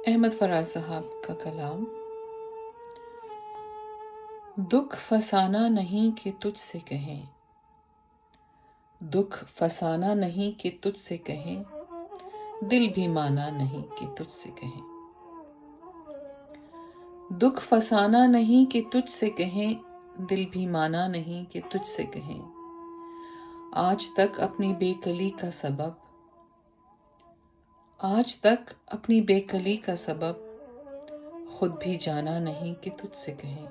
अहमद फराज साहब का कलाम। दुख फसाना नहीं कि तुझसे कहें, दुख फसाना नहीं कि तुझसे कहें, दिल भी माना नहीं कि तुझसे कहें। दुख फसाना नहीं कि तुझसे कहें, दिल भी माना नहीं कि तुझसे कहें। आज तक अपनी बेकली का सबब, आज तक अपनी बेकली का सबब खुद भी जाना नहीं कि तुझसे कहें।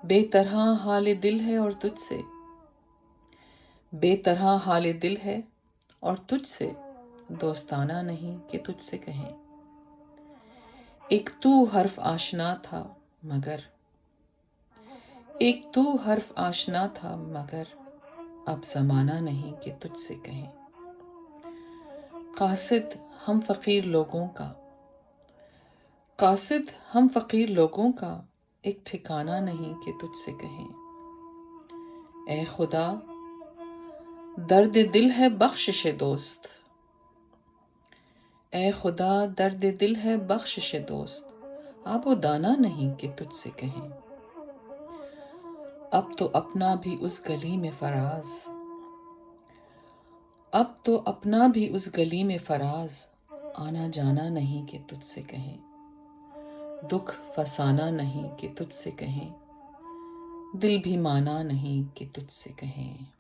बेतरह हाल दिल है और तुझसे, बेतरह हाल दिल है और तुझसे दोस्ताना नहीं कि तुझसे कहें। एक तू हर्फ आशना था मगर, एक तू हर्फ आशना था मगर अब जमाना नहीं कि तुझसे कहें। कासिद हम फकीर लोगों का, कासिद हम फकीर लोगों का एक ठिकाना नहीं कि तुझसे कहें। ए खुदा दर्द दिल है बख्शिश दोस्त, ए खुदा दर्द दिल है बख्शिश दोस्त, आबो दाना नहीं कि तुझसे कहें। अब तो अपना भी उस गली में फराज, अब तो अपना भी उस गली में फराज, आना जाना नहीं कि तुझसे कहें। दुख फसाना नहीं कि तुझसे कहें, दिल भी माना नहीं कि तुझसे कहें।